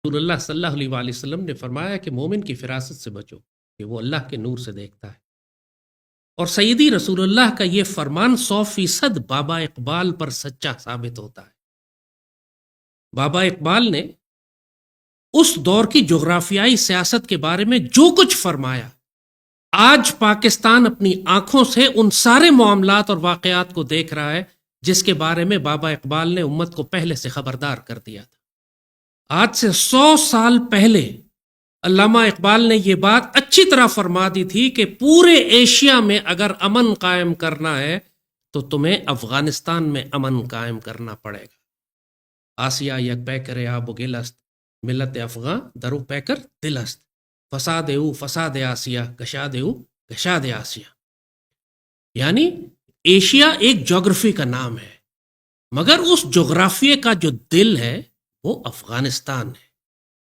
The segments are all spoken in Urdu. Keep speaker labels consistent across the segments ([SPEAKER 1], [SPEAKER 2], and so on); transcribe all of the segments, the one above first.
[SPEAKER 1] رسول اللہ صلی اللہ علیہ وآلہ وسلم نے فرمایا کہ مومن کی فراست سے بچو کہ وہ اللہ کے نور سے دیکھتا ہے، اور سیدی رسول اللہ کا یہ فرمان 100% بابا اقبال پر سچا ثابت ہوتا ہے۔ بابا اقبال نے اس دور کی جغرافیائی سیاست کے بارے میں جو کچھ فرمایا، آج پاکستان اپنی آنکھوں سے ان سارے معاملات اور واقعات کو دیکھ رہا ہے جس کے بارے میں بابا اقبال نے امت کو پہلے سے خبردار کر دیا تھا۔ آج سے 100 سال پہلے علامہ اقبال نے یہ بات اچھی طرح فرما دی تھی کہ پورے ایشیا میں اگر امن قائم کرنا ہے تو تمہیں افغانستان میں امن قائم کرنا پڑے گا۔ آسیا یک پیکر آب و گل است، ملت افغان درو پیکر دل است، فساد او فساد آسیا، گشاد او گشاد آسیا۔ یعنی ایشیا ایک جغرافی کا نام ہے، مگر اس جغرافیے کا جو دل ہے وہ افغانستان ہے۔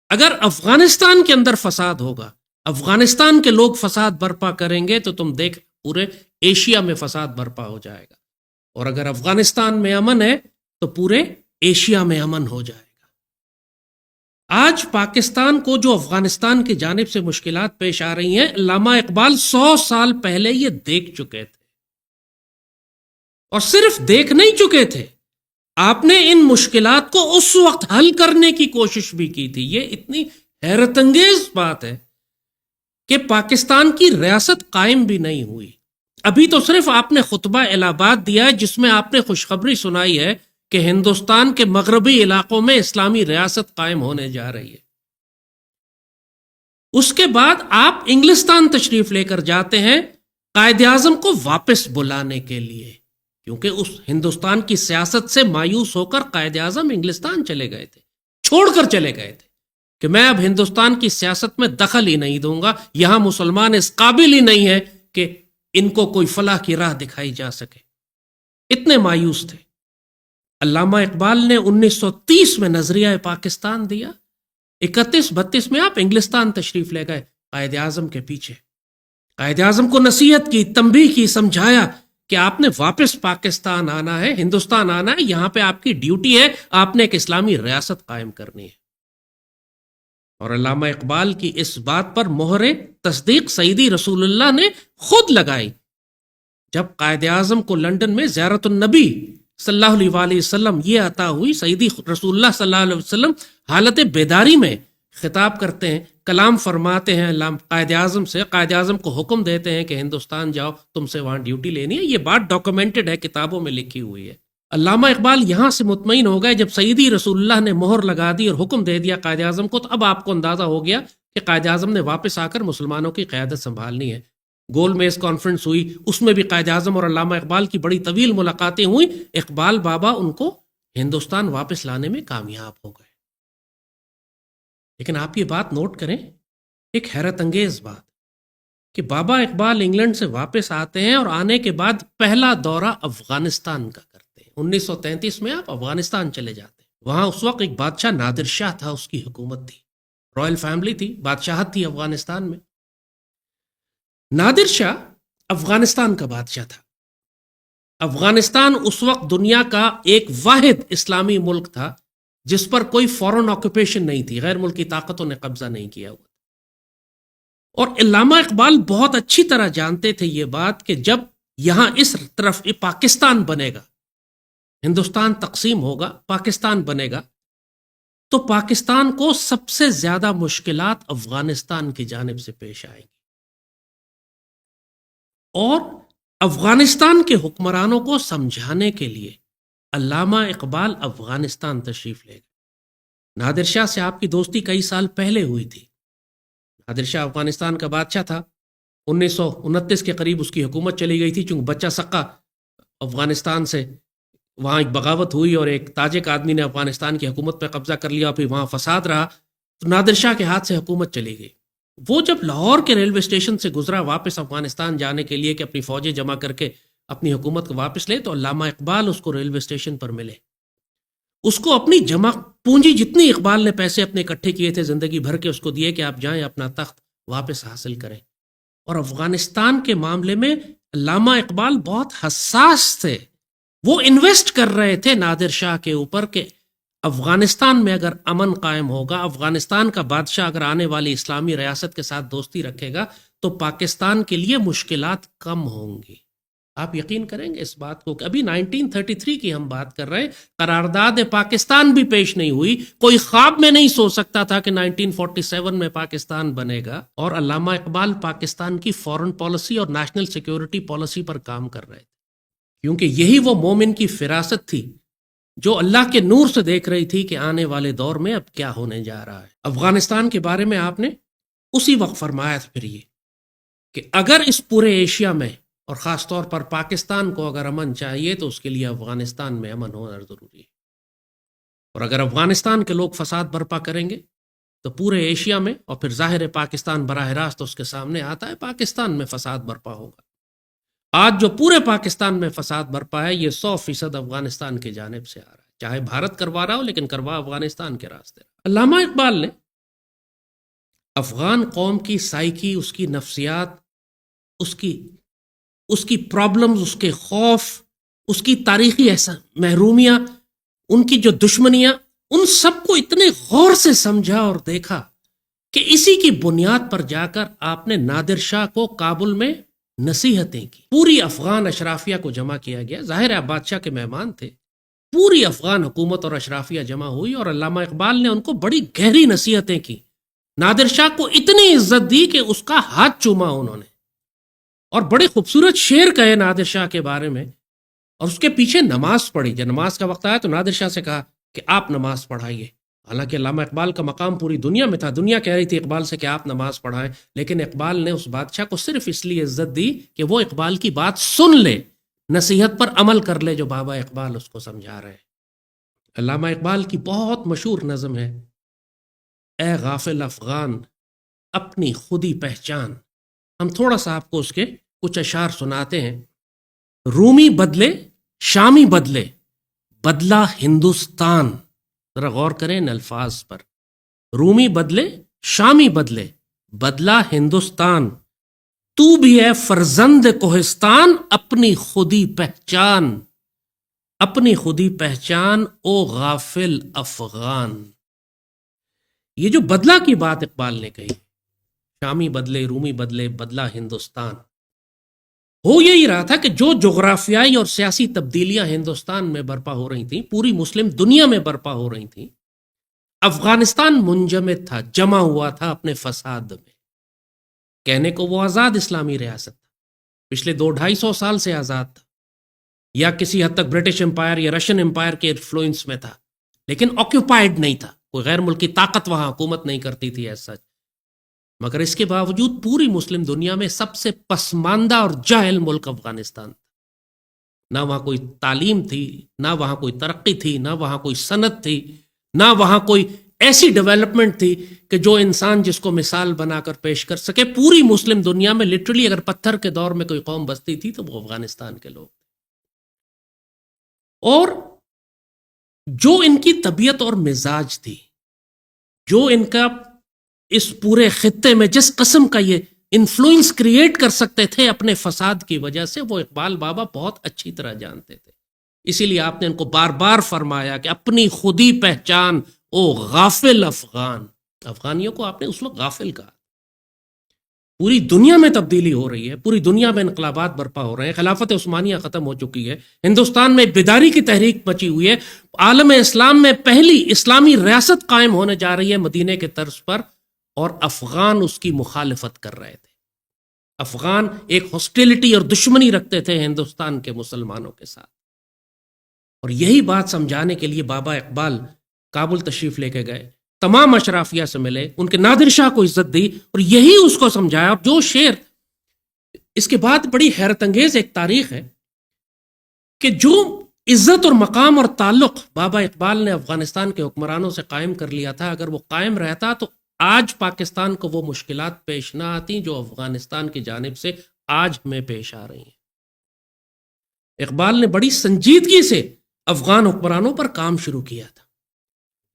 [SPEAKER 1] اگر افغانستان کے اندر فساد ہوگا، افغانستان کے لوگ فساد برپا کریں گے تو تم دیکھ پورے ایشیا میں فساد برپا ہو جائے گا، اور اگر افغانستان میں امن ہے تو پورے ایشیا میں امن ہو جائے گا۔ آج پاکستان کو جو افغانستان کی جانب سے مشکلات پیش آ رہی ہیں، علامہ اقبال 100 سال پہلے یہ دیکھ چکے تھے، اور صرف دیکھ نہیں چکے تھے، آپ نے ان مشکلات کو اس وقت حل کرنے کی کوشش بھی کی تھی۔ یہ اتنی حیرت انگیز بات ہے کہ پاکستان کی ریاست قائم بھی نہیں ہوئی۔ ابھی تو صرف آپ نے خطبہ الہ آباد دیا ہے جس میں آپ نے خوشخبری سنائی ہے کہ ہندوستان کے مغربی علاقوں میں اسلامی ریاست قائم ہونے جا رہی ہے۔ اس کے بعد آپ انگلستان تشریف لے کر جاتے ہیں قائد اعظم کو واپس بلانے کے لیے، کیونکہ اس ہندوستان کی سیاست سے مایوس ہو کر قائد اعظم انگلستان چلے گئے تھے، چھوڑ کر چلے گئے تھے کہ میں اب ہندوستان کی سیاست میں دخل ہی نہیں دوں گا، یہاں مسلمان اس قابل ہی نہیں ہے کہ ان کو کوئی فلاح کی راہ دکھائی جا سکے۔ اتنے مایوس تھے۔ علامہ اقبال نے 1930 میں نظریہ پاکستان دیا، 31-32 میں آپ انگلستان تشریف لے گئے قائد اعظم کے پیچھے، قائد اعظم کو نصیحت کی، تنبیہ کی، سمجھایا کہ آپ نے واپس پاکستان آنا ہے، ہندوستان آنا ہے، یہاں پہ آپ کی ڈیوٹی ہے، آپ نے ایک اسلامی ریاست قائم کرنی ہے۔ اور علامہ اقبال کی اس بات پر مہر تصدیق سیدی رسول اللہ نے خود لگائی جب قائد اعظم کو لندن میں زیارت النبی صلی اللہ علیہ وآلہ وسلم یہ عطا ہوئی۔ سیدی رسول اللہ صلی اللہ علیہ وسلم حالت بیداری میں خطاب کرتے ہیں، کلام فرماتے ہیں قائد اعظم سے، قائد اعظم کو حکم دیتے ہیں کہ ہندوستان جاؤ، تم سے وہاں ڈیوٹی لینی ہے۔ یہ بات ڈاکومنٹڈ ہے، کتابوں میں لکھی ہوئی ہے۔ علامہ اقبال یہاں سے مطمئن ہو گئے جب سیدی رسول اللہ نے مہر لگا دی اور حکم دے دیا قائد اعظم کو، تو اب آپ کو اندازہ ہو گیا کہ قائد اعظم نے واپس آ کر مسلمانوں کی قیادت سنبھالنی ہے۔ گول میز کانفرنس ہوئی، اس میں بھی قائد اعظم اور علامہ اقبال کی بڑی طویل ملاقاتیں ہوئیں۔ اقبال بابا ان کو ہندوستان واپس لانے میں کامیاب ہو گئے۔ لیکن آپ یہ بات نوٹ کریں، ایک حیرت انگیز بات کہ بابا اقبال انگلینڈ سے واپس آتے ہیں اور آنے کے بعد پہلا دورہ افغانستان کا کرتے ہیں۔ 1933 میں آپ افغانستان چلے جاتے ہیں۔ وہاں اس وقت ایک بادشاہ نادر شاہ تھا، اس کی حکومت تھی، رائل فیملی تھی، بادشاہت تھی افغانستان میں۔ نادر شاہ افغانستان کا بادشاہ تھا۔ افغانستان اس وقت دنیا کا ایک واحد اسلامی ملک تھا جس پر کوئی فورن آکوپیشن نہیں تھی، غیر ملکی طاقتوں نے قبضہ نہیں کیا ہوا۔ اور علامہ اقبال بہت اچھی طرح جانتے تھے یہ بات کہ جب یہاں اس طرف پاکستان بنے گا، ہندوستان تقسیم ہوگا، پاکستان بنے گا، تو پاکستان کو سب سے زیادہ مشکلات افغانستان کی جانب سے پیش آئیں گی، اور افغانستان کے حکمرانوں کو سمجھانے کے لیے علامہ اقبال افغانستان تشریف لے گئے۔ نادر شاہ سے آپ کی دوستی کئی سال پہلے ہوئی تھی۔ نادر شاہ افغانستان کا بادشاہ تھا، 1929 کے قریب اس کی حکومت چلی گئی تھی، چونکہ بچہ سقہ افغانستان سے وہاں ایک بغاوت ہوئی اور ایک تاجک آدمی نے افغانستان کی حکومت پہ قبضہ کر لیا، پھر وہاں فساد رہا، تو نادر شاہ کے ہاتھ سے حکومت چلی گئی۔ وہ جب لاہور کے ریلوے اسٹیشن سے گزرا واپس افغانستان جانے کے لیے کہ اپنی فوجیں جمع کر کے اپنی حکومت کو واپس لے، تو علامہ اقبال اس کو ریلوے اسٹیشن پر ملے۔ اس کو اپنی جمع پونجی جتنی اقبال نے پیسے اپنے اکٹھے کیے تھے زندگی بھر کے، اس کو دیے کہ آپ جائیں اپنا تخت واپس حاصل کریں۔ اور افغانستان کے معاملے میں علامہ اقبال بہت حساس تھے، وہ انویسٹ کر رہے تھے نادر شاہ کے اوپر کہ افغانستان میں اگر امن قائم ہوگا، افغانستان کا بادشاہ اگر آنے والی اسلامی ریاست کے ساتھ دوستی رکھے گا تو پاکستان کے لیے مشکلات کم ہوں گی۔ آپ یقین کریں گے اس بات کو کہ ابھی 1933 کی ہم بات کر رہے ہیں، قرارداد پاکستان بھی پیش نہیں ہوئی، کوئی خواب میں نہیں سوچ سکتا تھا کہ 1947 میں پاکستان بنے گا، اور علامہ اقبال پاکستان کی فورن پالیسی اور نیشنل سیکیورٹی پالیسی پر کام کر رہے تھے، کیونکہ یہی وہ مومن کی فراست تھی جو اللہ کے نور سے دیکھ رہی تھی کہ آنے والے دور میں اب کیا ہونے جا رہا ہے۔ افغانستان کے بارے میں آپ نے اسی وقت فرمایا تھا پھر یہ کہ اگر اس پورے ایشیا میں اور خاص طور پر پاکستان کو اگر امن چاہیے تو اس کے لیے افغانستان میں امن ہونا ضروری ہے، اور اگر افغانستان کے لوگ فساد برپا کریں گے تو پورے ایشیا میں، اور پھر ظاہر ہے پاکستان براہ راست اس کے سامنے آتا ہے، پاکستان میں فساد برپا ہوگا۔ آج جو پورے پاکستان میں فساد برپا ہے یہ 100% افغانستان کی جانب سے آ رہا ہے، چاہے بھارت کروا رہا ہو لیکن کروا افغانستان کے راستے۔ علامہ اقبال نے افغان قوم کی سائیکی، اس کی نفسیات، اس کی پرابلمز، اس کے خوف، اس کی تاریخی محرومیاں، ان کی جو دشمنیاں، ان سب کو اتنے غور سے سمجھا اور دیکھا کہ اسی کی بنیاد پر جا کر آپ نے نادر شاہ کو کابل میں نصیحتیں کی۔ پوری افغان اشرافیہ کو جمع کیا گیا، ظاہر ہے بادشاہ کے مہمان تھے، پوری افغان حکومت اور اشرافیہ جمع ہوئی اور علامہ اقبال نے ان کو بڑی گہری نصیحتیں کی۔ نادر شاہ کو اتنی عزت دی کہ اس کا ہاتھ چوما انہوں نے، اور بڑے خوبصورت شعر کہے نادر شاہ کے بارے میں، اور اس کے پیچھے نماز پڑھی۔ جب نماز کا وقت آیا تو نادر شاہ سے کہا کہ آپ نماز پڑھائیے، حالانکہ علامہ اقبال کا مقام پوری دنیا میں تھا، دنیا کہہ رہی تھی اقبال سے کہ آپ نماز پڑھائیں، لیکن اقبال نے اس بادشاہ کو صرف اس لیے عزت دی کہ وہ اقبال کی بات سن لے، نصیحت پر عمل کر لے جو بابا اقبال اس کو سمجھا رہے ہیں۔ علامہ اقبال کی بہت مشہور نظم ہے، اے غافل افغان اپنی خودی پہچان۔ ہم تھوڑا سا آپ کو اس کے کچھ اشعار سناتے ہیں۔ رومی بدلے شامی بدلے بدلا ہندوستان، ذرا غور کریں ان الفاظ پر، رومی بدلے شامی بدلے بدلا ہندوستان، تو بھی ہے فرزند کوہستان اپنی خودی پہچان، اپنی خودی پہچان او غافل افغان۔ یہ جو بدلہ کی بات اقبال نے کہی، شامی بدلے رومی بدلے بدلا ہندوستان، ہو یہی رہا تھا کہ جو جغرافیائی اور سیاسی تبدیلیاں ہندوستان میں برپا ہو رہی تھیں، پوری مسلم دنیا میں برپا ہو رہی تھیں، افغانستان منجمد تھا، جمع ہوا تھا اپنے فساد میں۔ کہنے کو وہ آزاد اسلامی ریاست تھا، پچھلے 200-250 سال سے آزاد تھا، یا کسی حد تک برٹش امپائر یا رشین امپائر کے انفلوئنس میں تھا، لیکن آکیوپائڈ نہیں تھا، کوئی غیر ملکی طاقت وہاں حکومت نہیں کرتی تھی ایز سچ۔ مگر اس کے باوجود پوری مسلم دنیا میں سب سے پسماندہ اور جاہل ملک افغانستان تھا۔ نہ وہاں کوئی تعلیم تھی، نہ وہاں کوئی ترقی تھی، نہ وہاں کوئی صنعت تھی، نہ وہاں کوئی ایسی ڈیولپمنٹ تھی کہ جو انسان جس کو مثال بنا کر پیش کر سکے۔ پوری مسلم دنیا میں لٹرلی اگر پتھر کے دور میں کوئی قوم بستی تھی تو وہ افغانستان کے لوگ، اور جو ان کی طبیعت اور مزاج تھی، جو ان کا اس پورے خطے میں جس قسم کا یہ انفلوئنس کریٹ کر سکتے تھے اپنے فساد کی وجہ سے، وہ اقبال بابا بہت اچھی طرح جانتے تھے۔ اسی لیے آپ نے ان کو بار بار فرمایا کہ اپنی خودی پہچان او غافل افغان۔ افغانیوں کو آپ نے اس وقت غافل کہا۔ پوری دنیا میں تبدیلی ہو رہی ہے، پوری دنیا میں انقلابات برپا ہو رہے ہیں، خلافت عثمانیہ ختم ہو چکی ہے، ہندوستان میں بیداری کی تحریک مچی ہوئی ہے، عالم اسلام میں پہلی اسلامی ریاست قائم ہونے جا رہی ہے مدینے کے طرز پر، اور افغان اس کی مخالفت کر رہے تھے۔ افغان ایک ہاسٹیلٹی اور دشمنی رکھتے تھے ہندوستان کے مسلمانوں کے ساتھ، اور یہی بات سمجھانے کے لیے بابا اقبال کابل تشریف لے کے گئے، تمام اشرافیہ سے ملے، ان کے نادر شاہ کو عزت دی، اور یہی اس کو سمجھایا۔ اور جو شعر اس کے بعد بڑی حیرت انگیز ایک تاریخ ہے کہ جو عزت اور مقام اور تعلق بابا اقبال نے افغانستان کے حکمرانوں سے قائم کر لیا تھا، اگر وہ قائم رہتا تو آج پاکستان کو وہ مشکلات پیش نہ آتی جو افغانستان کی جانب سے آج ہمیں پیش آ رہی ہیں۔ اقبال نے بڑی سنجیدگی سے افغان حکمرانوں پر کام شروع کیا تھا،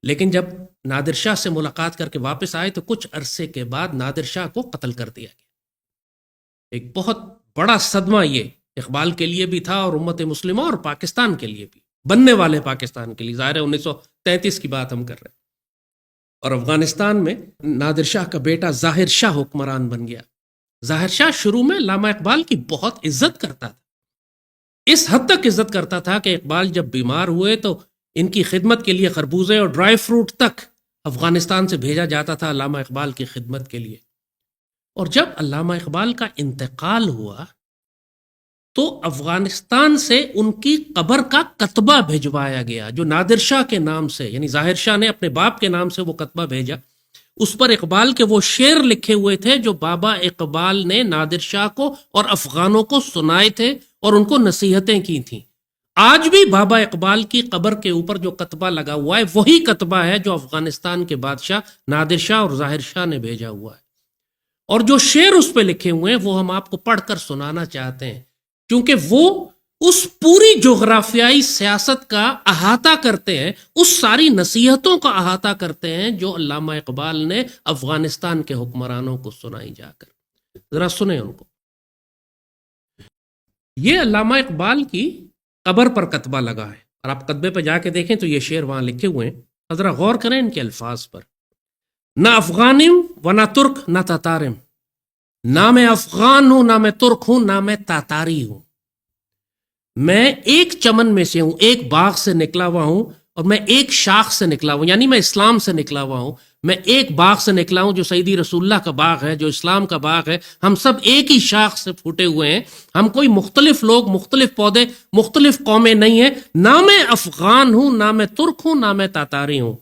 [SPEAKER 1] لیکن جب نادر شاہ سے ملاقات کر کے واپس آئے تو کچھ عرصے کے بعد نادر شاہ کو قتل کر دیا گیا۔ ایک بہت بڑا صدمہ یہ اقبال کے لیے بھی تھا، اور امت مسلمہ اور پاکستان کے لیے بھی بننے والے پاکستان کے لیے، ظاہر ہے 1933 کی بات ہم کر رہے ہیں، اور افغانستان میں نادر شاہ کا بیٹا ظاہر شاہ حکمران بن گیا۔ ظاہر شاہ شروع میں علامہ اقبال کی بہت عزت کرتا تھا، اس حد تک عزت کرتا تھا کہ اقبال جب بیمار ہوئے تو ان کی خدمت کے لیے خربوزے اور ڈرائی فروٹ تک افغانستان سے بھیجا جاتا تھا علامہ اقبال کی خدمت کے لیے۔ اور جب علامہ اقبال کا انتقال ہوا تو افغانستان سے ان کی قبر کا کتبہ بھجوایا گیا، جو نادر شاہ کے نام سے، یعنی ظاہر شاہ نے اپنے باپ کے نام سے وہ کتبہ بھیجا، اس پر اقبال کے وہ شعر لکھے ہوئے تھے جو بابا اقبال نے نادر شاہ کو اور افغانوں کو سنائے تھے اور ان کو نصیحتیں کی تھیں۔ آج بھی بابا اقبال کی قبر کے اوپر جو کتبہ لگا ہوا ہے وہی کتبہ ہے جو افغانستان کے بادشاہ نادر شاہ اور ظاہر شاہ نے بھیجا ہوا ہے، اور جو شعر اس پہ لکھے ہوئے ہیں وہ ہم آپ کو پڑھ کر سنانا چاہتے ہیں، کیونکہ وہ اس پوری جغرافیائی سیاست کا احاطہ کرتے ہیں، اس ساری نصیحتوں کا احاطہ کرتے ہیں جو علامہ اقبال نے افغانستان کے حکمرانوں کو سنائی جا کر۔ ذرا سنیں ان کو۔ یہ علامہ اقبال کی قبر پر کتبہ لگا ہے، اور آپ کتبے پہ جا کے دیکھیں تو یہ شعر وہاں لکھے ہوئے ہیں، ذرا غور کریں ان کے الفاظ پر۔ نہ افغانم و نہ ترک نہ تاتارم، نہ میں افغان ہوں نہ میں ترک ہوں نہ میں تاتاری ہوں، میں ایک چمن میں سے ہوں، ایک باغ سے نکلا ہوا ہوں، اور میں ایک شاخ سے نکلا ہوں، یعنی میں اسلام سے نکلا ہوا ہوں، میں ایک باغ سے نکلا ہوں جو سیدی رسول اللہ کا باغ ہے، جو اسلام کا باغ ہے، ہم سب ایک ہی شاخ سے پھوٹے ہوئے ہیں، ہم کوئی مختلف لوگ، مختلف پودے، مختلف قومیں نہیں ہیں، نہ میں افغان ہوں نہ میں ترک ہوں نہ میں تاتاری ہوں،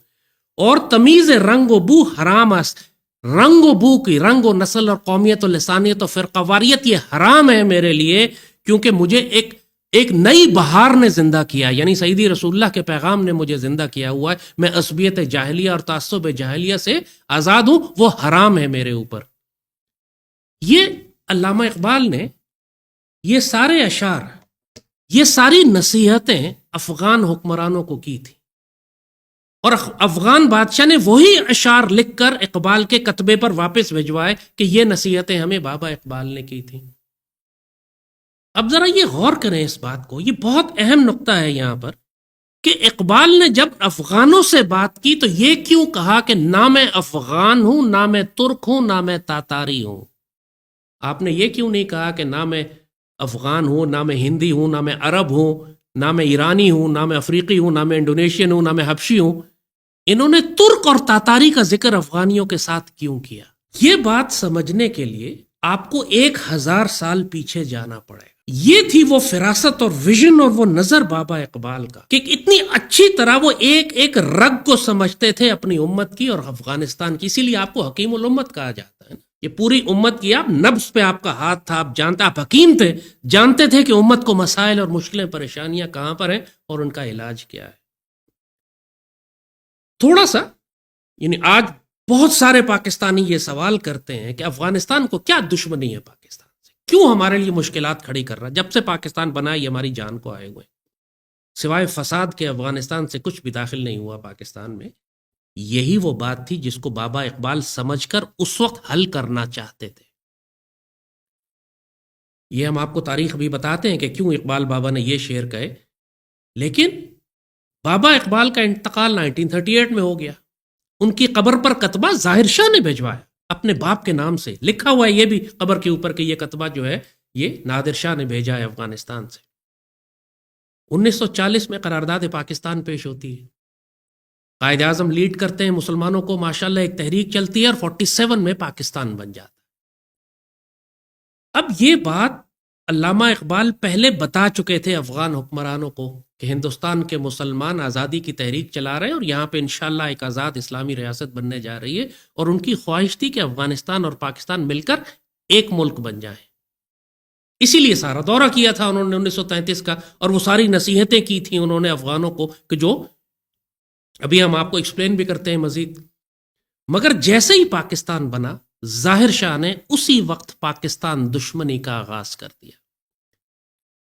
[SPEAKER 1] اور تمیز رنگ و بو حرام است، رنگ و بو کی، رنگ و نسل اور قومیت و لسانیت و فرقہ واریت یہ حرام ہے میرے لیے، کیونکہ مجھے ایک نئی بہار نے زندہ کیا، یعنی سیدی رسول اللہ کے پیغام نے مجھے زندہ کیا ہوا ہے، میں عصبیت جاہلیہ اور تعصب جاہلیہ سے آزاد ہوں، وہ حرام ہے میرے اوپر۔ یہ علامہ اقبال نے یہ سارے اشعار، یہ ساری نصیحتیں افغان حکمرانوں کو کی تھی، اور افغان بادشاہ نے وہی اشعار لکھ کر اقبال کے کتبے پر واپس بھجوائے کہ یہ نصیحتیں ہمیں بابا اقبال نے کی تھیں۔ اب ذرا یہ غور کریں اس بات کو، یہ بہت اہم نقطہ ہے یہاں پر، کہ اقبال نے جب افغانوں سے بات کی تو یہ کیوں کہا کہ نہ میں افغان ہوں نہ میں ترک ہوں نہ میں تاتاری ہوں؟ آپ نے یہ کیوں نہیں کہا کہ نہ میں افغان ہوں نہ میں ہندی ہوں نہ میں عرب ہوں نہ میں ایرانی ہوں نہ میں افریقی ہوں نہ میں انڈونیشین ہوں نہ میں حبشی ہوں؟ انہوں نے ترک اور تاتاری کا ذکر افغانیوں کے ساتھ کیوں کیا؟ یہ بات سمجھنے کے لیے آپ کو 1000 سال پیچھے جانا پڑے گا۔ یہ تھی وہ فراست اور ویژن اور وہ نظر بابا اقبال کا، کہ اتنی اچھی طرح وہ ایک ایک رگ کو سمجھتے تھے اپنی امت کی اور افغانستان کی، اسی لیے آپ کو حکیم الامت کہا جاتا ہے نا۔ یہ پوری امت کی آپ نبض پہ آپ کا ہاتھ تھا، آپ جانتے، آپ حکیم تھے، جانتے تھے کہ امت کو مسائل اور مشکلیں پریشانیاں کہاں پر ہیں اور ان کا علاج کیا ہے۔ تھوڑا سا، یعنی آج بہت سارے پاکستانی یہ سوال کرتے ہیں کہ افغانستان کو کیا دشمنی ہے پاکستان سے، کیوں ہمارے لیے مشکلات کھڑی کر رہا ہے؟ جب سے پاکستان بنا یہ ہماری جان کو آئے ہوئے، سوائے فساد کے افغانستان سے کچھ بھی داخل نہیں ہوا پاکستان میں۔ یہی وہ بات تھی جس کو بابا اقبال سمجھ کر اس وقت حل کرنا چاہتے تھے۔ یہ ہم آپ کو تاریخ بھی بتاتے ہیں کہ کیوں اقبال بابا نے یہ شعر کہے، لیکن بابا اقبال کا انتقال 1938 میں ہو گیا، ان کی قبر پر کتبہ ظاہر شاہ نے بھجوایا اپنے باپ کے نام سے، لکھا ہوا ہے یہ بھی قبر کے اوپر کہ یہ کتبہ جو ہے یہ نادر شاہ نے بھیجا ہے افغانستان سے۔ 1940 میں قرارداد پاکستان پیش ہوتی ہے، قائد اعظم لیڈ کرتے ہیں مسلمانوں کو، ماشاءاللہ ایک تحریک چلتی ہے، اور 47 میں پاکستان بن جاتا ہے۔ اب یہ بات علامہ اقبال پہلے بتا چکے تھے افغان حکمرانوں کو کہ ہندوستان کے مسلمان آزادی کی تحریک چلا رہے ہیں، اور یہاں پہ انشاءاللہ ایک آزاد اسلامی ریاست بننے جا رہی ہے، اور ان کی خواہش تھی کہ افغانستان اور پاکستان مل کر ایک ملک بن جائیں۔ اسی لیے سارا دورہ کیا تھا انہوں نے 1933 کا، اور وہ ساری نصیحتیں کی تھیں انہوں نے افغانوں کو، کہ جو ابھی ہم آپ کو ایکسپلین بھی کرتے ہیں مزید۔ مگر جیسے ہی پاکستان بنا، ظاہر شاہ نے اسی وقت پاکستان دشمنی کا آغاز کر دیا۔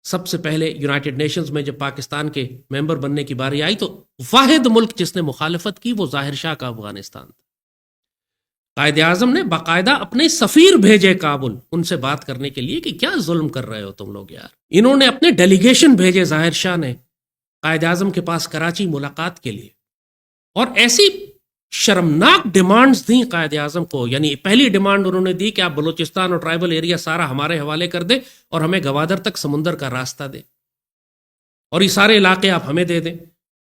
[SPEAKER 1] سب سے پہلے یونائٹڈ نیشنز میں جب پاکستان کے ممبر بننے کی باری آئی تو واحد ملک جس نے مخالفت کی وہ ظاہر شاہ کا افغانستان تھا۔ قائد اعظم نے باقاعدہ اپنے سفیر بھیجے کابل ان سے بات کرنے کے لیے کہ کیا ظلم کر رہے ہو تم لوگ یار۔ انہوں نے اپنے ڈیلیگیشن بھیجے ظاہر شاہ نے قائد اعظم کے پاس کراچی ملاقات کے لیے، اور ایسی شرمناک ڈیمانڈز دیں قائد اعظم کو. یعنی پہلی ڈیمانڈ انہوں نے دی کہ آپ بلوچستان اور ٹرائبل ایریا سارا ہمارے حوالے کر دیں اور ہمیں گوادر تک سمندر کا راستہ دیں، اور یہ سارے علاقے آپ ہمیں دے دیں،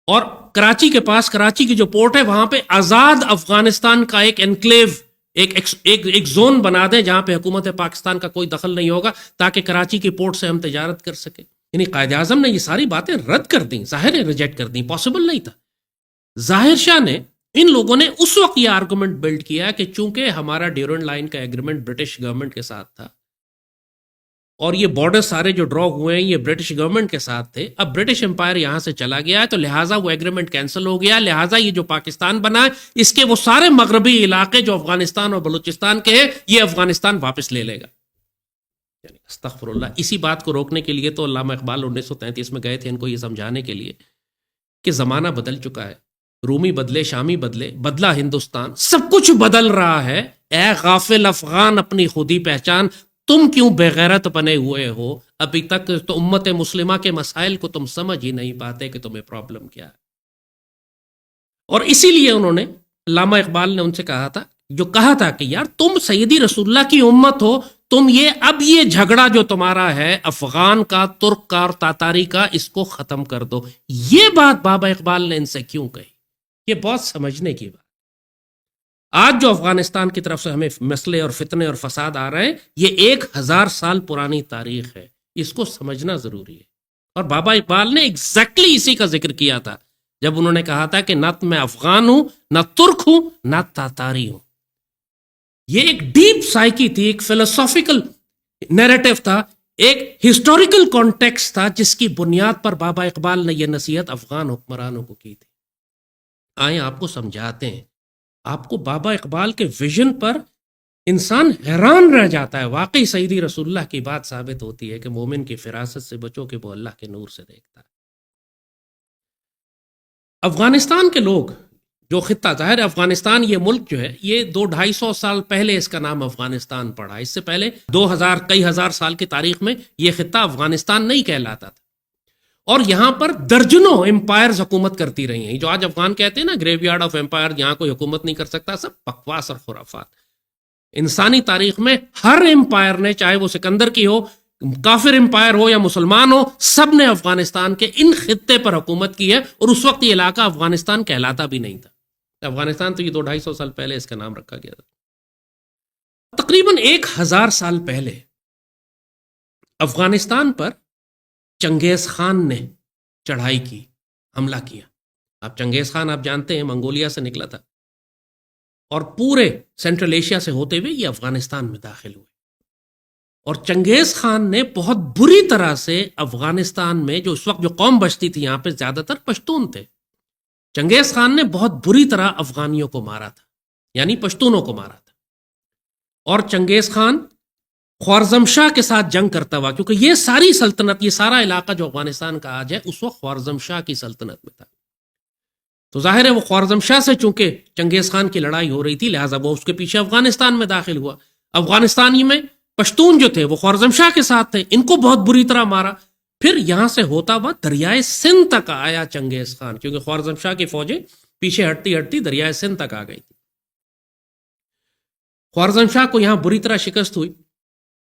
[SPEAKER 1] اور کراچی کے پاس کراچی کی جو پورٹ ہے وہاں پہ آزاد افغانستان کا ایک انکلیو، ایک زون بنا دیں جہاں پہ حکومت پاکستان کا کوئی دخل نہیں ہوگا، تاکہ کراچی کی پورٹ سے ہم تجارت کر سکیں. یعنی قائد اعظم نے یہ ساری باتیں رد کر دیں، ظاہر ہے ریجیکٹ کر دیں، پاسبل نہیں تھا. ظاہر شاہ نے، ان لوگوں نے اس وقت یہ آرگومنٹ بلڈ کیا کہ چونکہ ہمارا ڈیورنڈ لائن کا ایگریمنٹ برٹش گورنمنٹ کے ساتھ تھا اور یہ بارڈر سارے جو ڈرا ہوئے ہیں یہ برٹش گورنمنٹ کے ساتھ تھے، اب برٹش امپائر یہاں سے چلا گیا ہے تو لہٰذا وہ ایگریمنٹ کینسل ہو گیا، لہٰذا یہ جو پاکستان بنا ہے اس کے وہ سارے مغربی علاقے جو افغانستان اور بلوچستان کے ہیں یہ افغانستان واپس لے لے گا. یعنی استغفر اللہ. اسی بات کو روکنے کے لیے تو علامہ اقبال 1933 میں گئے تھے ان کو یہ سمجھانے کے لیے کہ زمانہ بدل چکا ہے، رومی بدلے، شامی بدلے، بدلا ہندوستان، سب کچھ بدل رہا ہے. اے غافل افغان اپنی خودی پہچان، تم کیوں بے غیرت بنے ہوئے ہو؟ ابھی تک تو امت مسلمہ کے مسائل کو تم سمجھ ہی نہیں پاتے کہ تمہیں پرابلم کیا ہے. اور اسی لیے انہوں نے، علامہ اقبال نے ان سے کہا تھا کہ یار تم سیدی رسول اللہ کی امت ہو، تم یہ جھگڑا جو تمہارا ہے افغان کا، ترک کا اور تاتاری کا، اس کو ختم کر دو. یہ بات بابا اقبال نے ان سے کیوں کہی؟ یہ بہت سمجھنے کی بات. آج جو افغانستان کی طرف سے ہمیں مسئلے اور فتنے اور فساد آ رہے ہیں یہ 1000 سال پرانی تاریخ ہے، اس کو سمجھنا ضروری ہے. اور بابا اقبال نے ایگزیکٹلی اسی کا ذکر کیا تھا جب انہوں نے کہا تھا کہ نہ میں افغان ہوں، نہ ترک ہوں، نہ تاتاری ہوں. یہ ایک ڈیپ سائیکی تھی، ایک فلسافیکل نیریٹو تھا، ایک ہسٹوریکل کانٹیکسٹ تھا جس کی بنیاد پر بابا اقبال نے یہ نصیحت افغان حکمرانوں کو کی تھی. آئیں آپ کو سمجھاتے ہیں. آپ کو بابا اقبال کے ویژن پر انسان حیران رہ جاتا ہے. واقعی سیدی رسول اللہ کی بات ثابت ہوتی ہے کہ مومن کی فراست سے بچو کہ وہ اللہ کے نور سے دیکھتا ہے. افغانستان کے لوگ جو خطہ، ظاہر افغانستان یہ ملک جو ہے یہ 200-250 سال پہلے اس کا نام افغانستان پڑا. اس سے پہلے 2000 کئی ہزار سال کی تاریخ میں یہ خطہ افغانستان نہیں کہلاتا تھا، اور یہاں پر درجنوں امپائرز حکومت کرتی رہی ہیں. جو آج افغان کہتے ہیں نا گریو یارڈ آف امپائر، یہاں کوئی حکومت نہیں کر سکتا، سب بکواس اور خرافات. انسانی تاریخ میں ہر امپائر نے، چاہے وہ سکندر کی ہو، کافر امپائر ہو یا مسلمان ہو، سب نے افغانستان کے ان خطے پر حکومت کی ہے. اور اس وقت یہ علاقہ افغانستان کہلاتا بھی نہیں تھا. افغانستان تو یہ 200-250 سال پہلے اس کا نام رکھا گیا تھا. تقریباً 1000 سال پہلے افغانستان پر چنگیز خان نے چڑھائی کی، حملہ کیا. اب چنگیز خان آپ جانتے ہیں منگولیا سے نکلا تھا اور پورے سینٹرل ایشیا سے ہوتے ہوئے یہ افغانستان میں داخل ہوئے. اور چنگیز خان نے بہت بری طرح سے افغانستان میں جو اس وقت جو قوم بستی تھی یہاں پہ زیادہ تر پشتون تھے، چنگیز خان نے بہت بری طرح افغانیوں کو مارا تھا، یعنی پشتونوں کو مارا تھا. اور چنگیز خان خوارزم شاہ کے ساتھ جنگ کرتا ہوا، کیونکہ یہ ساری سلطنت، یہ سارا علاقہ جو افغانستان کا آج ہے اس وقت خوارزم شاہ کی سلطنت میں تھا. تو ظاہر ہے وہ خوارزم شاہ سے چونکہ چنگیز خان کی لڑائی ہو رہی تھی لہٰذا وہ اس کے پیچھے افغانستان میں داخل ہوا. افغانستانی میں پشتون جو تھے وہ خوارزم شاہ کے ساتھ تھے، ان کو بہت بری طرح مارا. پھر یہاں سے ہوتا ہوا دریائے سندھ تک آیا چنگیز خان، کیونکہ خوارزم شاہ کی فوجیں پیچھے ہٹتی ہٹتی دریائے سندھ تک آ گئی تھی. خوارزم شاہ کو یہاں بری طرح شکست ہوئی،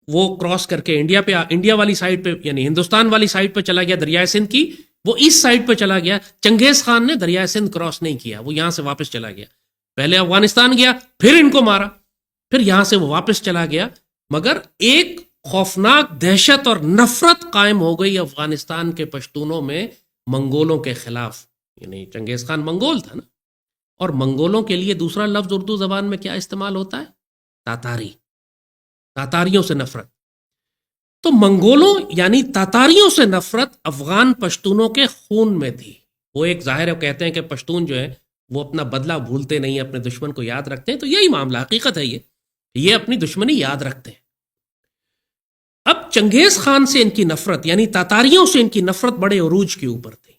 [SPEAKER 1] وہ کراس کر کے انڈیا والی سائڈ پہ، یعنی ہندوستان والی سائڈ پہ چلا گیا دریائے سندھ کی، وہ اس سائڈ پہ چلا گیا. چنگیز خان نے دریائے سندھ کراس نہیں کیا، وہ یہاں سے واپس چلا گیا. پہلے افغانستان گیا، پھر ان کو مارا، پھر یہاں سے وہ واپس چلا گیا. مگر ایک خوفناک دہشت اور نفرت قائم ہو گئی افغانستان کے پشتونوں میں منگولوں کے خلاف. یعنی چنگیز خان منگول تھا نا، اور منگولوں کے لیے دوسرا لفظ اردو زبان میں کیا استعمال ہوتا ہے؟ تاتاری. تاتاریوں سے نفرت. تو منگولوں یعنی تاتاریوں سے نفرت افغان پشتونوں کے خون میں تھی. وہ ایک ظاہر ہے کہتے ہیں کہ پشتون جو ہے وہ اپنا بدلہ بھولتے نہیں، اپنے دشمن کو یاد رکھتے ہیں. تو یہی معاملہ حقیقت ہے، یہ اپنی دشمنی یاد رکھتے ہیں. اب چنگیز خان سے ان کی نفرت، یعنی تاتاریوں سے ان کی نفرت بڑے عروج کے اوپر تھی.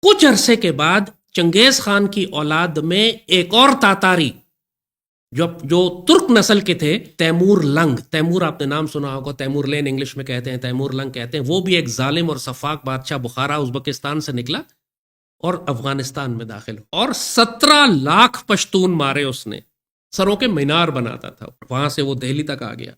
[SPEAKER 1] کچھ عرصے کے بعد چنگیز خان کی اولاد میں ایک اور تاتاری جو ترک نسل کے تھے، تیمور لنگ، تیمور آپ نے نام سنا ہوگا، تیمور لین انگلش میں کہتے ہیں، تیمور لنگ کہتے ہیں، وہ بھی ایک ظالم اور سفاک بادشاہ بخارا ازبکستان سے نکلا اور افغانستان میں داخل ہو، اور 17 لاکھ پشتون مارے اس نے، سروں کے مینار بناتا تھا، وہاں سے وہ دہلی تک آ گیا،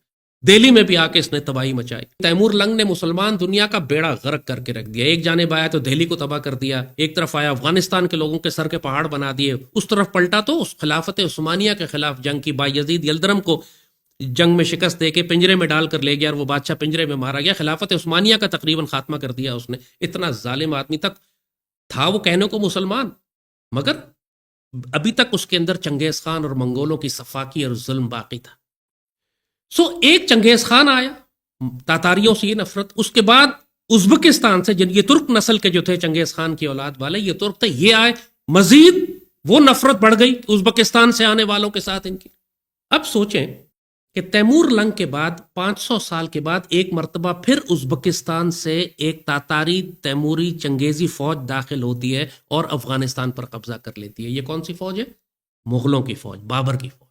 [SPEAKER 1] دہلی میں بھی آ کے اس نے تباہی مچائی۔ تیمور لنگ نے مسلمان دنیا کا بیڑا غرق کر کے رکھ دیا، ایک جانب آیا تو دہلی کو تباہ کر دیا، ایک طرف آیا افغانستان کے لوگوں کے سر کے پہاڑ بنا دیے، اس طرف پلٹا تو اس خلافت عثمانیہ کے خلاف جنگ کی، بایزید یلدرم کو جنگ میں شکست دے کے پنجرے میں ڈال کر لے گیا اور وہ بادشاہ پنجرے میں مارا گیا، خلافت عثمانیہ کا تقریباً خاتمہ کر دیا اس نے۔ اتنا ظالم آدمی تک تھا وہ کہنے کو مسلمان، مگر ابھی تک اس کے اندر چنگیز خان اور منگولوں کی صفاکی اور ظلم باقی تھا۔ ایک چنگیز خان آیا، تاتاریوں سے یہ نفرت، اس کے بعد ازبکستان سے جن یہ ترک نسل کے جو تھے چنگیز خان کی اولاد والے، یہ ترک تھے، یہ آئے، مزید وہ نفرت بڑھ گئی ازبکستان سے آنے والوں کے ساتھ ان کی۔ اب سوچیں کہ تیمور لنگ کے بعد 500 سال کے بعد ایک مرتبہ پھر ازبکستان سے ایک تاتاری تیموری چنگیزی فوج داخل ہوتی ہے اور افغانستان پر قبضہ کر لیتی ہے۔ یہ کون سی فوج ہے؟ مغلوں کی فوج، بابر کی فوج۔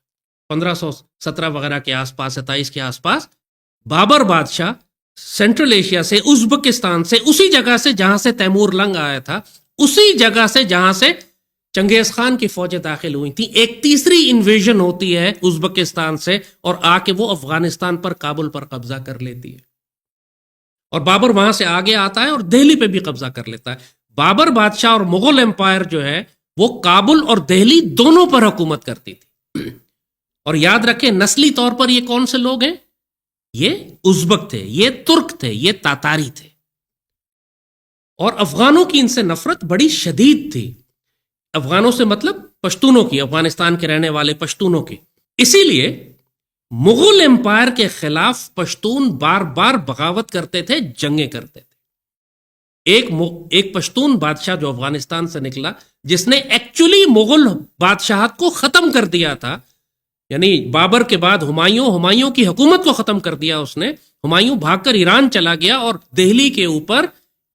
[SPEAKER 1] 1517 وغیرہ کے آس پاس، 27 کے آس پاس بابر بادشاہ سینٹرل ایشیا سے، ازبکستان سے، اسی جگہ سے جہاں سے تیمور لنگ آیا تھا، اسی جگہ سے جہاں سے چنگیز خان کی فوجیں داخل ہوئی تھیں، ایک تیسری انویژن ہوتی ہے ازبکستان سے اور آ کے وہ افغانستان پر، کابل پر قبضہ کر لیتی ہے، اور بابر وہاں سے آگے آتا ہے اور دہلی پہ بھی قبضہ کر لیتا ہے۔ بابر بادشاہ اور مغل امپائر جو ہے وہ کابل اور دہلی دونوں پر حکومت کرتی تھی۔ اور یاد رکھیں نسلی طور پر یہ کون سے لوگ ہیں؟ یہ ازبک تھے، یہ ترک تھے، یہ تاتاری تھے، اور افغانوں کی ان سے نفرت بڑی شدید تھی۔ افغانوں سے مطلب پشتونوں کی، افغانستان کے رہنے والے پشتونوں کی۔ اسی لیے مغل امپائر کے خلاف پشتون بار بار بغاوت کرتے تھے، جنگیں کرتے تھے۔ ایک پشتون بادشاہ جو افغانستان سے نکلا، جس نے ایکچولی مغل بادشاہت کو ختم کر دیا تھا، یعنی بابر کے بعد ہمایوں کی حکومت کو ختم کر دیا اس نے، ہمایوں بھاگ کر ایران چلا گیا اور دہلی کے اوپر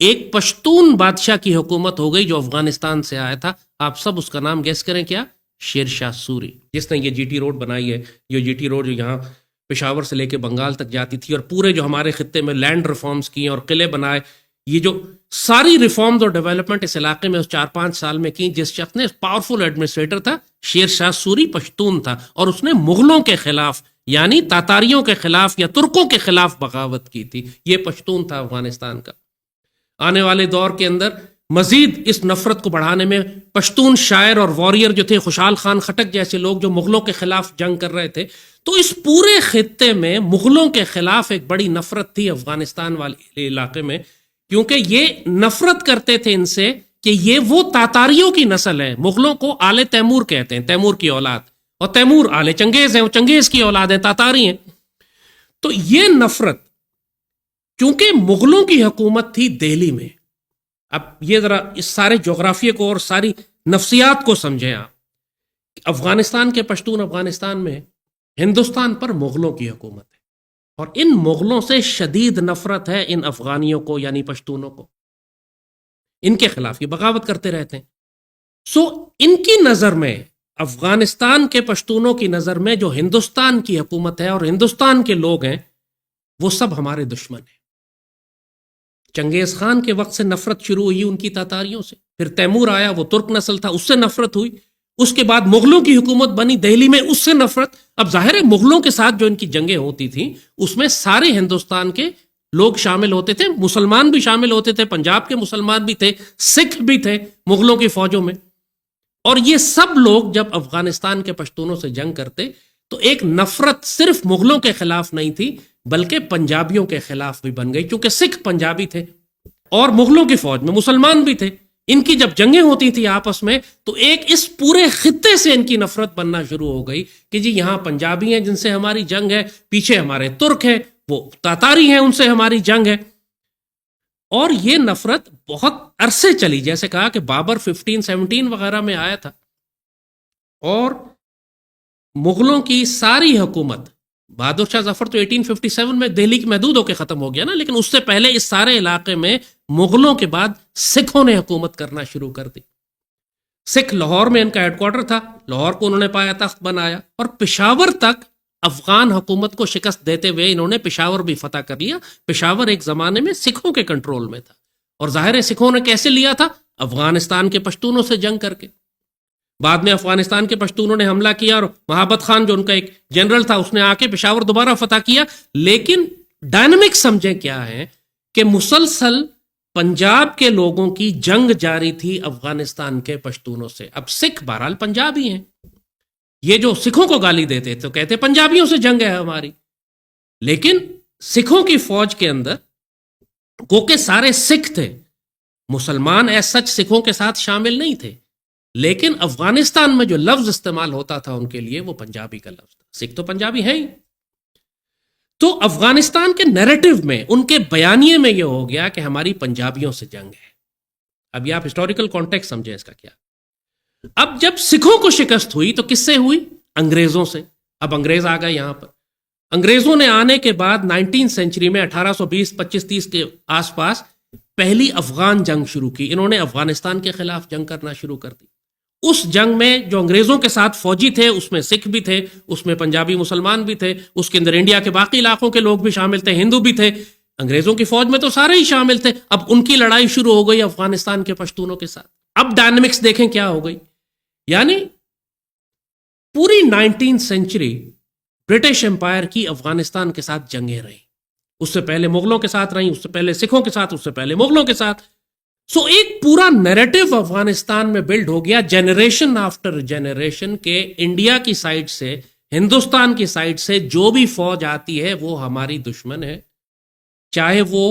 [SPEAKER 1] ایک پشتون بادشاہ کی حکومت ہو گئی جو افغانستان سے آیا تھا۔ آپ سب اس کا نام گیس کریں، کیا؟ شیر شاہ سوری، جس نے یہ جی ٹی روڈ بنائی ہے، یہ جی ٹی روڈ جو یہاں پشاور سے لے کے بنگال تک جاتی تھی، اور پورے جو ہمارے خطے میں لینڈ ریفارمز کی اور قلعے بنائے، یہ جو ساری ریفارمز اور ڈیولپمنٹ اس علاقے میں اس 4-5 سال میں کی، جس شخص نے پاورفل ایڈمنسٹریٹر تھا، شیر شاہ سوری پشتون تھا، اور اس نے مغلوں کے خلاف یعنی تاتاریوں کے خلاف یا ترکوں کے خلاف بغاوت کی تھی۔ یہ پشتون تھا افغانستان کا۔ آنے والے دور کے اندر مزید اس نفرت کو بڑھانے میں پشتون شاعر اور واریر جو تھے، خوشحال خان خٹک جیسے لوگ جو مغلوں کے خلاف جنگ کر رہے تھے، تو اس پورے خطے میں مغلوں کے خلاف ایک بڑی نفرت تھی افغانستان والے علاقے میں، کیونکہ یہ نفرت کرتے تھے ان سے کہ یہ وہ تاتاریوں کی نسل ہے۔ مغلوں کو آل تیمور کہتے ہیں، تیمور کی اولاد، اور تیمور آل چنگیز ہیں، وہ چنگیز کی اولاد ہیں، تاتاری ہیں۔ تو یہ نفرت، چونکہ مغلوں کی حکومت تھی دہلی میں، اب یہ ذرا اس سارے جغرافیے کو اور ساری نفسیات کو سمجھیں آپ۔ افغانستان کے پشتون افغانستان میں، ہندوستان پر مغلوں کی حکومت ہے، اور ان مغلوں سے شدید نفرت ہے ان افغانیوں کو یعنی پشتونوں کو، ان کے خلاف یہ بغاوت کرتے رہتے ہیں۔ ان کی نظر میں، افغانستان کے پشتونوں کی نظر میں، جو ہندوستان کی حکومت ہے اور ہندوستان کے لوگ ہیں، وہ سب ہمارے دشمن ہیں۔ چنگیز خان کے وقت سے نفرت شروع ہوئی ان کی تاتاریوں سے، پھر تیمور آیا، وہ ترک نسل تھا، اس سے نفرت ہوئی، اس کے بعد مغلوں کی حکومت بنی دہلی میں، اس سے نفرت۔ اب ظاہر ہے مغلوں کے ساتھ جو ان کی جنگیں ہوتی تھیں، اس میں سارے ہندوستان کے لوگ شامل ہوتے تھے، مسلمان بھی شامل ہوتے تھے، پنجاب کے مسلمان بھی تھے، سکھ بھی تھے مغلوں کی فوجوں میں، اور یہ سب لوگ جب افغانستان کے پشتونوں سے جنگ کرتے تو ایک نفرت صرف مغلوں کے خلاف نہیں تھی بلکہ پنجابیوں کے خلاف بھی بن گئی، کیونکہ سکھ پنجابی تھے اور مغلوں کی فوج میں مسلمان بھی تھے۔ ان کی جب جنگیں ہوتی تھی آپس میں تو ایک اس پورے خطے سے ان کی نفرت بننا شروع ہو گئی کہ جی یہاں پنجابی ہیں جن سے ہماری جنگ ہے، پیچھے ہمارے ترک ہیں، وہ تاتاری ہیں ان سے ہماری جنگ ہے، اور یہ نفرت بہت عرصے چلی۔ جیسے کہا کہ بابر 1517 وغیرہ میں آیا تھا، اور مغلوں کی ساری حکومت، بہادر شاہ ظفر تو 1857 میں دہلی کی محدود ہو کے ختم ہو گیا نا، لیکن اس سے پہلے اس سارے علاقے میں مغلوں کے بعد سکھوں نے حکومت کرنا شروع کر دی۔ سکھ لاہور میں ان کا ہیڈ کوارٹر تھا، لاہور کو انہوں نے پایا تخت بنایا، اور پشاور تک افغان حکومت کو شکست دیتے ہوئے انہوں نے پشاور بھی فتح کر لیا۔ پشاور ایک زمانے میں سکھوں کے کنٹرول میں تھا، اور ظاہر ہے سکھوں نے کیسے لیا تھا؟ افغانستان کے پشتونوں سے جنگ کر کے۔ بعد میں افغانستان کے پشتونوں نے حملہ کیا، اور محبت خان جو ان کا ایک جنرل تھا اس نے آ کے پشاور دوبارہ فتح کیا۔ لیکن ڈائنمک سمجھیں کیا ہے کہ مسلسل پنجاب کے لوگوں کی جنگ جاری تھی افغانستان کے پشتونوں سے۔ اب سکھ بہرحال پنجابی ہیں، یہ جو سکھوں کو گالی دیتے تو کہتے پنجابیوں سے جنگ ہے ہماری، لیکن سکھوں کی فوج کے اندر گو کہ سارے سکھ تھے، مسلمان ایز سچ سکھوں کے ساتھ شامل نہیں تھے، لیکن افغانستان میں جو لفظ استعمال ہوتا تھا ان کے لیے وہ پنجابی کا لفظ تھا۔ سکھ تو پنجابی ہیں ہی۔ تو افغانستان کے نیریٹو میں، ان کے بیانیے میں یہ ہو گیا کہ ہماری پنجابیوں سے جنگ ہے۔ اب یہ آپ ہسٹوریکل کانٹیکسٹ سمجھیں اس کا کیا۔ اب جب سکھوں کو شکست ہوئی تو کس سے ہوئی؟ انگریزوں سے۔ اب انگریز آ گئے یہاں پر۔ انگریزوں نے آنے کے بعد 19 سینچری میں 1820 25 30 کے آس پاس پہلی افغان جنگ شروع کی۔ انہوں نے افغانستان کے خلاف جنگ کرنا شروع کر دی۔ اس جنگ میں جو انگریزوں کے ساتھ فوجی تھے اس میں سکھ بھی تھے، اس میں پنجابی مسلمان بھی تھے، اس کے اندر انڈیا کے باقی علاقوں کے لوگ بھی شامل تھے، ہندو بھی تھے۔ انگریزوں کی فوج میں تو سارے ہی شامل تھے۔ اب ان کی لڑائی شروع ہو گئی افغانستان کے پشتونوں کے ساتھ۔ اب ڈائنمکس دیکھیں کیا ہو گئی، یعنی پوری 19 سینچری برٹش امپائر کی افغانستان کے ساتھ جنگیں رہیں۔ اس سے پہلے مغلوں کے ساتھ رہیں، اس سے پہلے سکھوں کے ساتھ، اس سے پہلے مغلوں کے ساتھ۔ سو ایک پورا نیریٹو افغانستان میں بلڈ ہو گیا جنریشن آفٹر جنریشن کے انڈیا کی سائڈ سے، ہندوستان کی سائڈ سے جو بھی فوج آتی ہے وہ ہماری دشمن ہے، چاہے وہ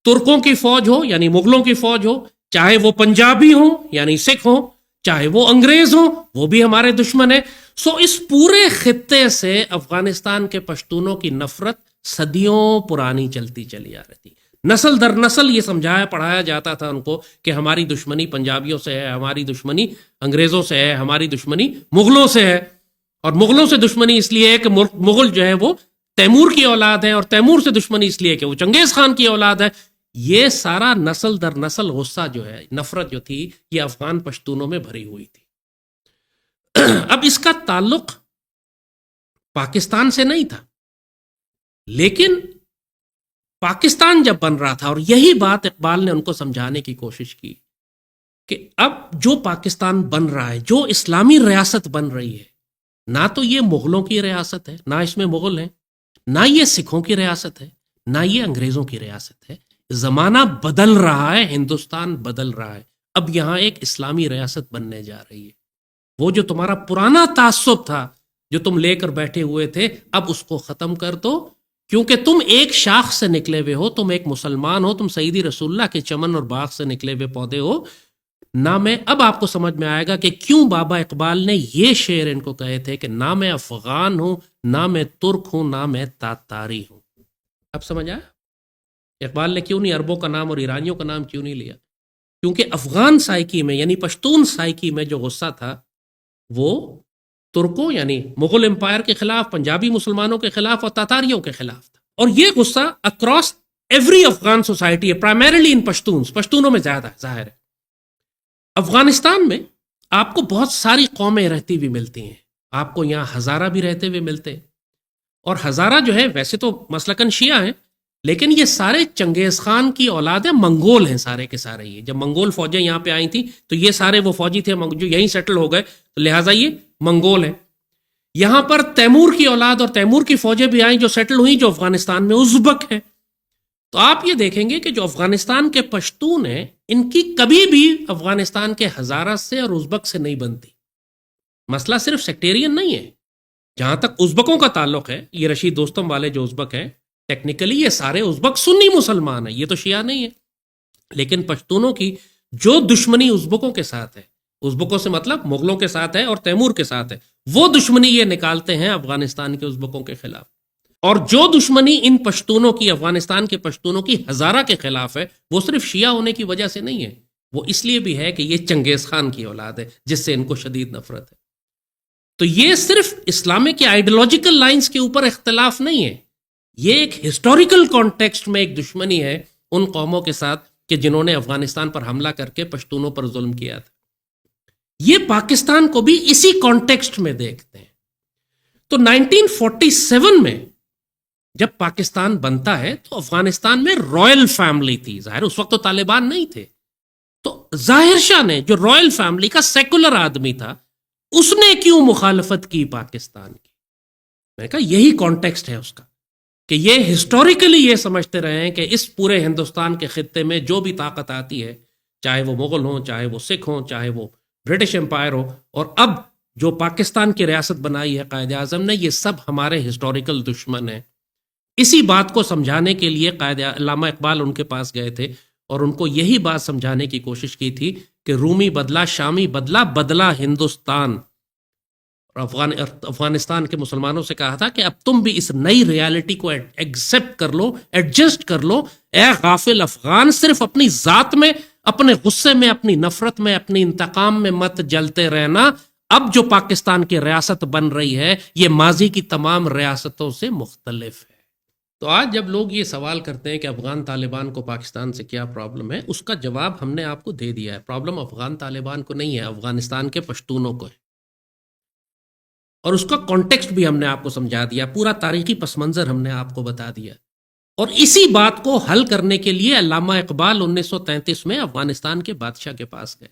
[SPEAKER 1] ترکوں کی فوج ہو یعنی مغلوں کی فوج ہو، چاہے وہ پنجابی ہوں یعنی سکھ ہوں، چاہے وہ انگریز ہوں وہ بھی ہمارے دشمن ہے۔ سو اس پورے خطے سے افغانستان کے پشتونوں کی نفرت صدیوں پرانی چلتی چلی آ رہی تھی۔ نسل در نسل یہ سمجھایا پڑھایا جاتا تھا ان کو کہ ہماری دشمنی پنجابیوں سے ہے، ہماری دشمنی انگریزوں سے ہے، ہماری دشمنی مغلوں سے ہے۔ اور مغلوں سے دشمنی اس لیے ہے کہ مغل جو ہے وہ تیمور کی اولاد ہے، اور تیمور سے دشمنی اس لیے کہ وہ چنگیز خان کی اولاد ہے۔ یہ سارا نسل در نسل غصہ جو ہے، نفرت جو تھی، یہ افغان پشتونوں میں بھری ہوئی تھی۔ اب اس کا تعلق پاکستان سے نہیں تھا، لیکن پاکستان جب بن رہا تھا، اور یہی بات اقبال نے ان کو سمجھانے کی کوشش کی کہ اب جو پاکستان بن رہا ہے، جو اسلامی ریاست بن رہی ہے، نہ تو یہ مغلوں کی ریاست ہے، نہ اس میں مغل ہیں، نہ یہ سکھوں کی ریاست ہے، نہ یہ انگریزوں کی ریاست ہے۔ زمانہ بدل رہا ہے، ہندوستان بدل رہا ہے، اب یہاں ایک اسلامی ریاست بننے جا رہی ہے۔ وہ جو تمہارا پرانا تعصب تھا جو تم لے کر بیٹھے ہوئے تھے، اب اس کو ختم کر دو، کیونکہ تم ایک شاخ سے نکلے ہوئے ہو، تم ایک مسلمان ہو، تم سیدی رسول اللہ کے چمن اور باغ سے نکلے ہوئے پودے ہو۔ نہ میں اب آپ کو سمجھ میں آئے گا کہ کیوں بابا اقبال نے یہ شعر ان کو کہے تھے کہ نہ میں افغان ہوں، نہ میں ترک ہوں، نہ میں تاتاری ہوں۔ اب سمجھ آیا اقبال نے کیوں نہیں عربوں کا نام اور ایرانیوں کا نام کیوں نہیں لیا؟ کیونکہ افغان سائیکی میں یعنی پشتون سائیکی میں جو غصہ تھا وہ ترکوں یعنی مغل امپائر کے خلاف، پنجابی مسلمانوں کے خلاف اور تاتاریوں کے خلاف تھا۔ اور یہ غصہ اکراس ایوری افغان سوسائٹی ہے، پرائمریلی ان پشتونوں میں زیادہ ہے، ظاہر ہے۔ افغانستان میں آپ کو بہت ساری قومیں رہتی ہوئی ملتی ہیں، آپ کو یہاں ہزارہ بھی رہتے ہوئے ملتے ہیں، اور ہزارہ جو ہے ویسے تو مسلکن شیعہ ہیں، لیکن یہ سارے چنگیز خان کی اولاد ہیں، منگول ہیں سارے کے سارے۔ یہ جب منگول فوجیں یہاں پہ آئی تھیں تو یہ سارے وہ فوجی تھے جو یہیں سیٹل ہو گئے، تو لہٰذا یہ منگول ہیں۔ یہاں پر تیمور کی اولاد اور تیمور کی فوجیں بھی آئیں جو سیٹل ہوئیں، جو افغانستان میں ازبک ہیں۔ تو آپ یہ دیکھیں گے کہ جو افغانستان کے پشتون ہیں، ان کی کبھی بھی افغانستان کے ہزارہ سے اور ازبک سے نہیں بنتی۔ مسئلہ صرف سیکٹیرین نہیں ہے۔ جہاں تک ازبکوں کا تعلق ہے، یہ رشید دوستم والے جو ازبک ہیں، ٹیکنیکلی یہ سارے ازبک سنی مسلمان ہیں، یہ تو شیعہ نہیں ہے۔ لیکن پشتونوں کی جو دشمنی ازبکوں کے ساتھ ہے، ازبکوں سے مطلب مغلوں کے ساتھ ہے اور تیمور کے ساتھ ہے، وہ دشمنی یہ نکالتے ہیں افغانستان کے ازبکوں کے خلاف۔ اور جو دشمنی ان پشتونوں کی، افغانستان کے پشتونوں کی ہزارہ کے خلاف ہے، وہ صرف شیعہ ہونے کی وجہ سے نہیں ہے، وہ اس لیے بھی ہے کہ یہ چنگیز خان کی اولاد ہے جس سے ان کو شدید نفرت ہے۔ تو یہ صرف اسلامک یا آئیڈیولوجیکل لائنز کے اوپر اختلاف نہیں ہے، یہ ایک ہسٹوریکل کانٹیکسٹ میں ایک دشمنی ہے ان قوموں کے ساتھ کہ جنہوں نے افغانستان پر حملہ کر کے پشتونوں پر ظلم کیا تھا۔ یہ پاکستان کو بھی اسی کانٹیکسٹ میں دیکھتے ہیں. تو 1947 میں جب پاکستان بنتا ہے تو افغانستان میں رائل فیملی تھی. ظاہر اس وقت تو طالبان نہیں تھے. تو ظاہر شاہ نے جو رائل فیملی کا سیکولر آدمی تھا, اس نے کیوں مخالفت کی پاکستان کی؟ میں نے کہا یہی کانٹیکسٹ ہے اس کا, کہ یہ ہسٹوریکلی یہ سمجھتے رہے ہیں کہ اس پورے ہندوستان کے خطے میں جو بھی طاقت آتی ہے, چاہے وہ مغل ہوں, چاہے وہ سکھ ہوں, چاہے وہ برٹش امپائر ہو, اور اب جو پاکستان کی ریاست بنائی ہے قائد اعظم نے, یہ سب ہمارے ہسٹوریکل دشمن ہیں. اسی بات کو سمجھانے کے لیے قائد علامہ اقبال ان کے پاس گئے تھے اور ان کو یہی بات سمجھانے کی کوشش کی تھی کہ رومی بدلا, شامی بدلا, بدلا ہندوستان. اور افغانستان کے مسلمانوں سے کہا تھا کہ اب تم بھی اس نئی ریالٹی کو ایکسپٹ کر لو, ایڈجسٹ کر لو. اے غافل افغان, صرف اپنی ذات میں, اپنے غصے میں, اپنی نفرت میں, اپنی انتقام میں مت جلتے رہنا. اب جو پاکستان کی ریاست بن رہی ہے یہ ماضی کی تمام ریاستوں سے مختلف ہے. تو آج جب لوگ یہ سوال کرتے ہیں کہ افغان طالبان کو پاکستان سے کیا پرابلم ہے, اس کا جواب ہم نے آپ کو دے دیا ہے. پرابلم افغان طالبان کو نہیں ہے, افغانستان کے پشتونوں کو ہے. اور اس کا کانٹیکسٹ بھی ہم نے آپ کو سمجھا دیا, پورا تاریخی پس منظر ہم نے آپ کو بتا دیا. اور اسی بات کو حل کرنے کے لیے علامہ اقبال 1933 میں افغانستان کے بادشاہ کے پاس گئے.